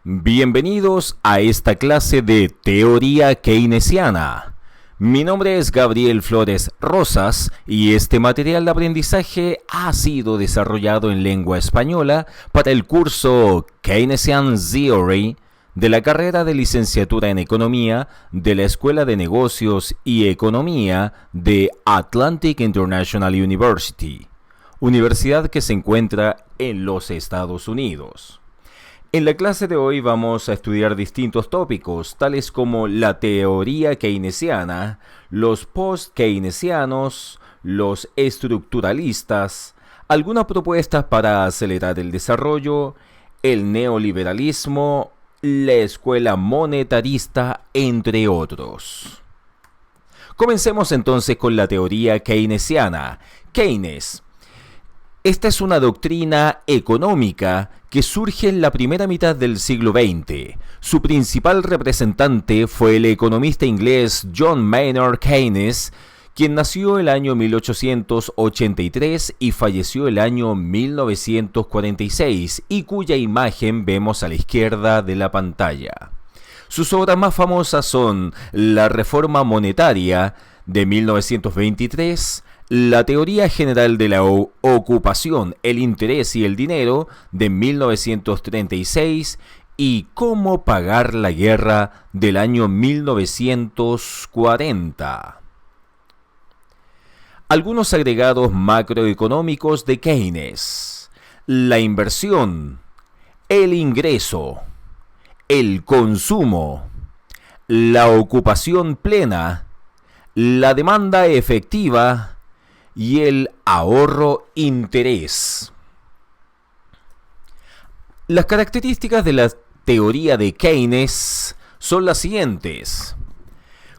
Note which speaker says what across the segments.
Speaker 1: Bienvenidos a esta clase de teoría keynesiana. Mi nombre es Gabriel Flores Rosas y este material de aprendizaje ha sido desarrollado en lengua española para el curso Keynesian Theory de la carrera de licenciatura en Economía de la Escuela de Negocios y Economía de Atlantic International University, universidad que se encuentra en los Estados Unidos. En la clase de hoy vamos a estudiar distintos tópicos, tales como la teoría keynesiana, los post-keynesianos, los estructuralistas, algunas propuestas para acelerar el desarrollo, el neoliberalismo, la escuela monetarista, entre otros. Comencemos entonces con la teoría keynesiana. Keynes. Esta es una doctrina económica que surge en la primera mitad del siglo XX. Su principal representante fue el economista inglés John Maynard Keynes, quien nació el año 1883 y falleció el año 1946, y cuya imagen vemos a la izquierda de la pantalla. Sus obras más famosas son La Reforma Monetaria, de 1923, La Teoría General de la Ocupación, el Interés y el Dinero, de 1936, y Cómo pagar la guerra, del año 1940. Algunos agregados macroeconómicos de Keynes: la inversión, el ingreso, el consumo, la ocupación plena, la demanda efectiva y el ahorro-interés. Las características de la teoría de Keynes son las siguientes.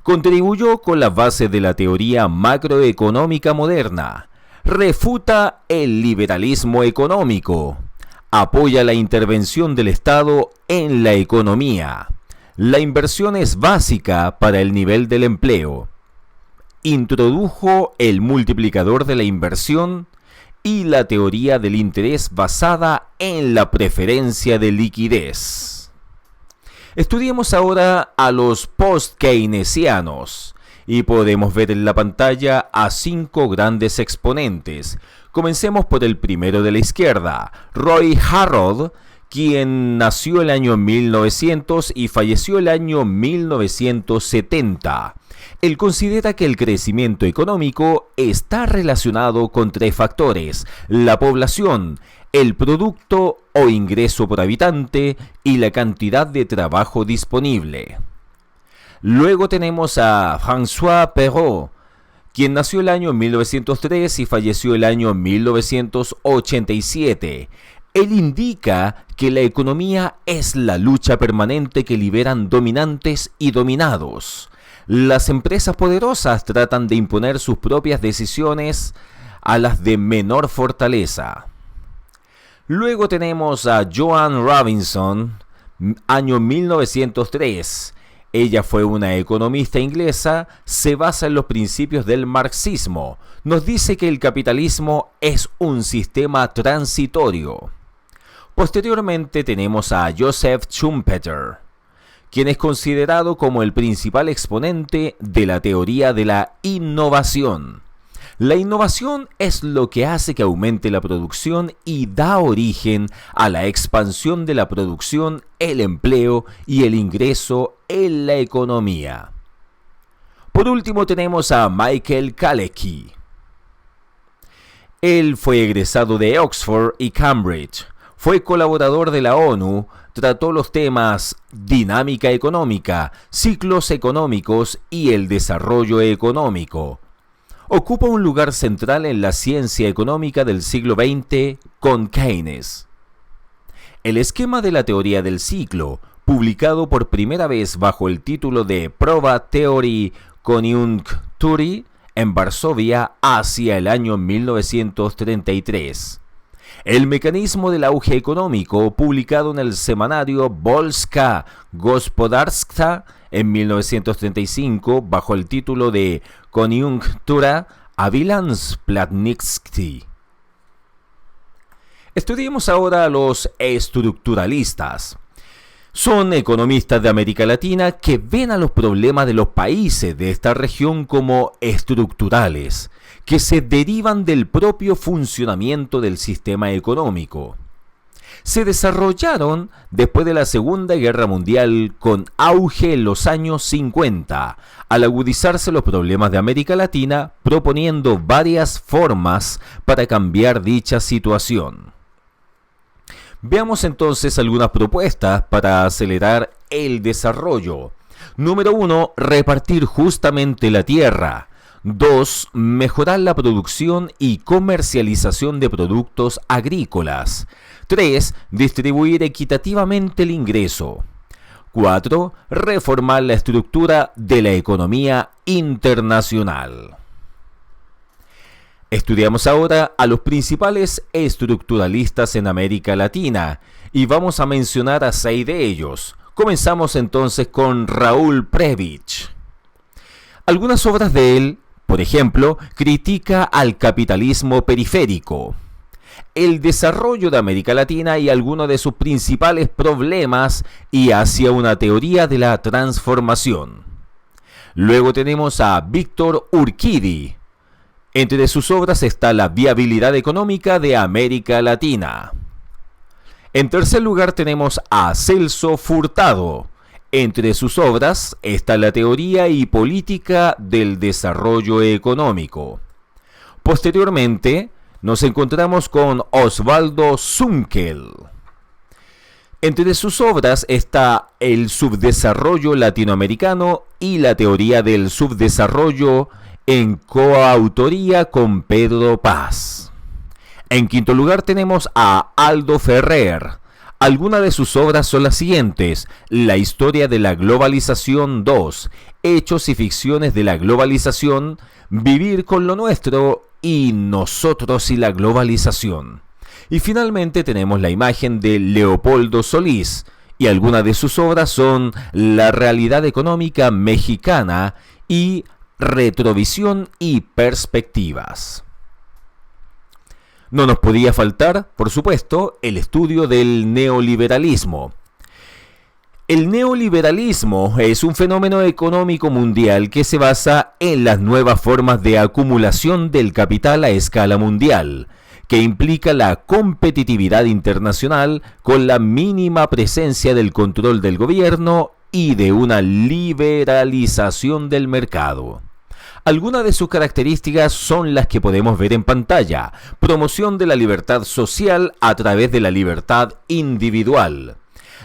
Speaker 1: Contribuyó con las bases de la teoría macroeconómica moderna, refuta el liberalismo económico, apoya la intervención del Estado en la economía. La inversión es básica para el nivel del empleo. Introdujo el multiplicador de la inversión y la teoría del interés basada en la preferencia de liquidez. Estudiemos ahora a los post-keynesianos y podemos ver en la pantalla a 5 grandes exponentes. Comencemos por el primero de la izquierda, Roy Harrod, quien nació el año 1900 y falleció el año 1970. Él considera que el crecimiento económico está relacionado con 3 factores: la población, el producto o ingreso por habitante y la cantidad de trabajo disponible. Luego tenemos a François Perrault, quien nació el año 1903 y falleció el año 1987. Él indica que la economía es la lucha permanente que liberan dominantes y dominados. Las empresas poderosas tratan de imponer sus propias decisiones a las de menor fortaleza. Luego tenemos a Joan Robinson, año 1903. Ella fue una economista inglesa, se basa en los principios del marxismo. Nos dice que el capitalismo es un sistema transitorio. Posteriormente tenemos a Joseph Schumpeter, quien es considerado como el principal exponente de la teoría de la innovación. La innovación es lo que hace que aumente la producción y da origen a la expansión de la producción, el empleo y el ingreso en la economía. Por último tenemos a Michael Kalecki. Él fue egresado de Oxford y Cambridge. Fue colaborador de la ONU, trató los temas dinámica económica, ciclos económicos y el desarrollo económico. Ocupa un lugar central en la ciencia económica del siglo XX con Keynes. El esquema de la teoría del ciclo, publicado por primera vez bajo el título de Prova Theorii Koniunktury en Varsovia hacia el año 1933. El mecanismo del auge económico, publicado en el semanario Polska Gospodarska en 1935 bajo el título de Koniunktura a Bilansplatnictví. Estudiemos ahora a los estructuralistas. Son economistas de América Latina que ven a los problemas de los países de esta región como estructurales, que se derivan del propio funcionamiento del sistema económico. Se desarrollaron después de la Segunda Guerra Mundial con auge en los años 50, al agudizarse los problemas de América Latina, proponiendo varias formas para cambiar dicha situación. Veamos entonces algunas propuestas para acelerar el desarrollo. Número 1. Repartir justamente la tierra. 2. Mejorar la producción y comercialización de productos agrícolas. 3. Distribuir equitativamente el ingreso. 4. Reformar la estructura de la economía internacional. Estudiamos ahora a los principales estructuralistas en América Latina y vamos a mencionar a 6 de ellos. Comenzamos entonces con Raúl Prebisch. Algunas obras de él, por ejemplo, critica al capitalismo periférico, el desarrollo de América Latina y algunos de sus principales problemas y hacia una teoría de la transformación. Luego tenemos a Víctor Urquidi. Entre sus obras está la viabilidad económica de América Latina. En tercer lugar tenemos a Celso Furtado. Entre sus obras está la teoría y política del desarrollo económico. Posteriormente nos encontramos con Osvaldo Zunkel. Entre sus obras está el subdesarrollo latinoamericano y la teoría del subdesarrollo en coautoría con Pedro Paz. En quinto lugar tenemos a Aldo Ferrer. Algunas de sus obras son las siguientes: La historia de la globalización 2, Hechos y ficciones de la globalización, Vivir con lo nuestro y Nosotros y la globalización. Y finalmente tenemos la imagen de Leopoldo Solís, y algunas de sus obras son La realidad económica mexicana y Retrovisión y perspectivas. No nos podía faltar, por supuesto, el estudio del neoliberalismo. El neoliberalismo es un fenómeno económico mundial que se basa en las nuevas formas de acumulación del capital a escala mundial, que implica la competitividad internacional con la mínima presencia del control del gobierno y de una liberalización del mercado. Algunas de sus características son las que podemos ver en pantalla: promoción de la libertad social a través de la libertad individual,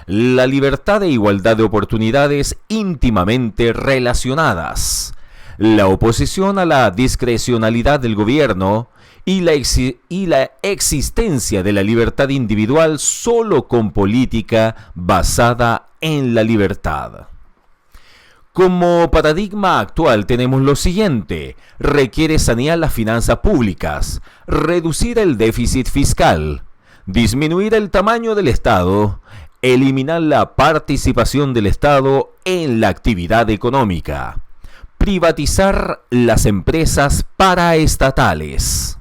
Speaker 1: la libertad e igualdad de oportunidades íntimamente relacionadas, la oposición a la discrecionalidad del gobierno y la existencia de la libertad individual solo con política basada en la libertad. Como paradigma actual tenemos lo siguiente: requiere sanear las finanzas públicas, reducir el déficit fiscal, disminuir el tamaño del Estado, eliminar la participación del Estado en la actividad económica, privatizar las empresas paraestatales.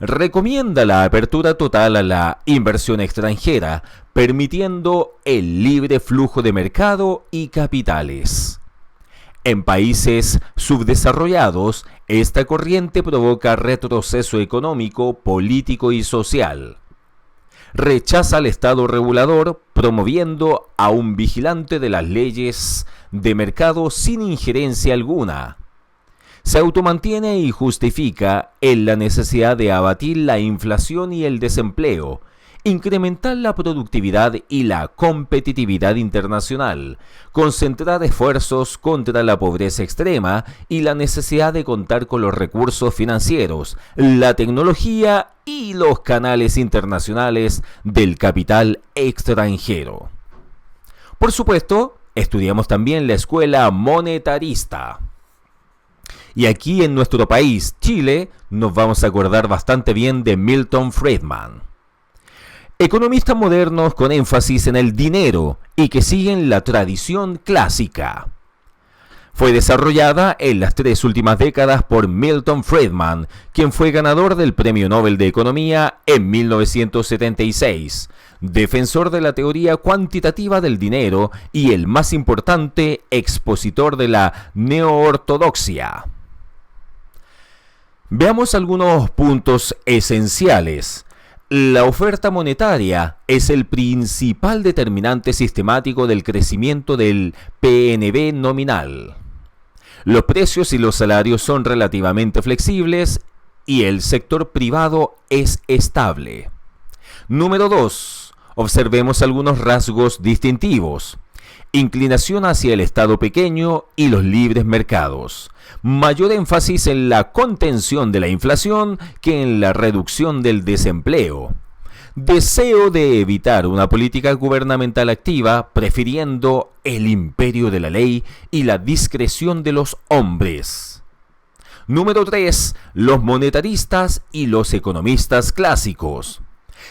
Speaker 1: Recomienda la apertura total a la inversión extranjera, permitiendo el libre flujo de mercado y capitales. En países subdesarrollados, esta corriente provoca retroceso económico, político y social. Rechaza al Estado regulador, promoviendo a un vigilante de las leyes de mercado sin injerencia alguna. Se automantiene y justifica en la necesidad de abatir la inflación y el desempleo, incrementar la productividad y la competitividad internacional, concentrar esfuerzos contra la pobreza extrema y la necesidad de contar con los recursos financieros, la tecnología y los canales internacionales del capital extranjero. Por supuesto, estudiamos también la escuela monetarista. Y aquí en nuestro país, Chile, nos vamos a acordar bastante bien de Milton Friedman. Economistas modernos con énfasis en el dinero y que siguen la tradición clásica. Fue desarrollada en las 3 últimas décadas por Milton Friedman, quien fue ganador del Premio Nobel de Economía en 1976, defensor de la teoría cuantitativa del dinero y el más importante expositor de la neoortodoxia. Veamos algunos puntos esenciales. La oferta monetaria es el principal determinante sistemático del crecimiento del PNB nominal. Los precios y los salarios son relativamente flexibles y el sector privado es estable. Número 2. Observemos algunos rasgos distintivos. Inclinación hacia el Estado pequeño y los libres mercados. Mayor énfasis en la contención de la inflación que en la reducción del desempleo. Deseo de evitar una política gubernamental activa, prefiriendo el imperio de la ley y la discreción de los hombres. Número 3. Los monetaristas y los economistas clásicos.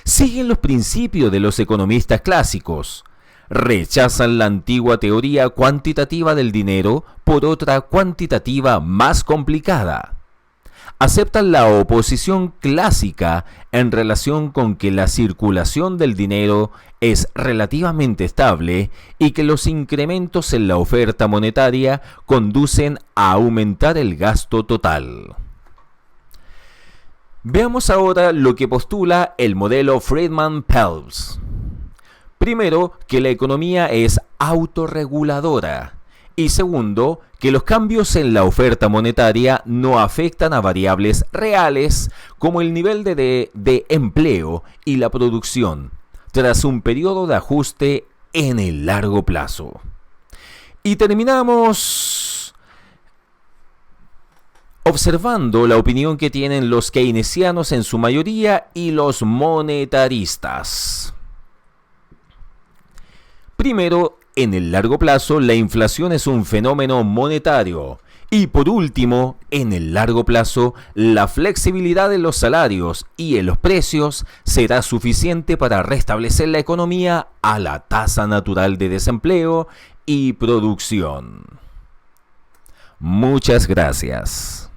Speaker 1: Siguen los principios de los economistas clásicos. Rechazan la antigua teoría cuantitativa del dinero por otra cuantitativa más complicada. Aceptan la oposición clásica en relación con que la circulación del dinero es relativamente estable y que los incrementos en la oferta monetaria conducen a aumentar el gasto total. Veamos ahora lo que postula el modelo Friedman-Phelps. Primero, que la economía es autorreguladora. Y segundo, que los cambios en la oferta monetaria no afectan a variables reales como el nivel de empleo y la producción, tras un periodo de ajuste en el largo plazo. Y terminamos observando la opinión que tienen los keynesianos en su mayoría y los monetaristas. Primero, en el largo plazo, la inflación es un fenómeno monetario. Y por último, en el largo plazo, la flexibilidad de los salarios y en los precios será suficiente para restablecer la economía a la tasa natural de desempleo y producción. Muchas gracias.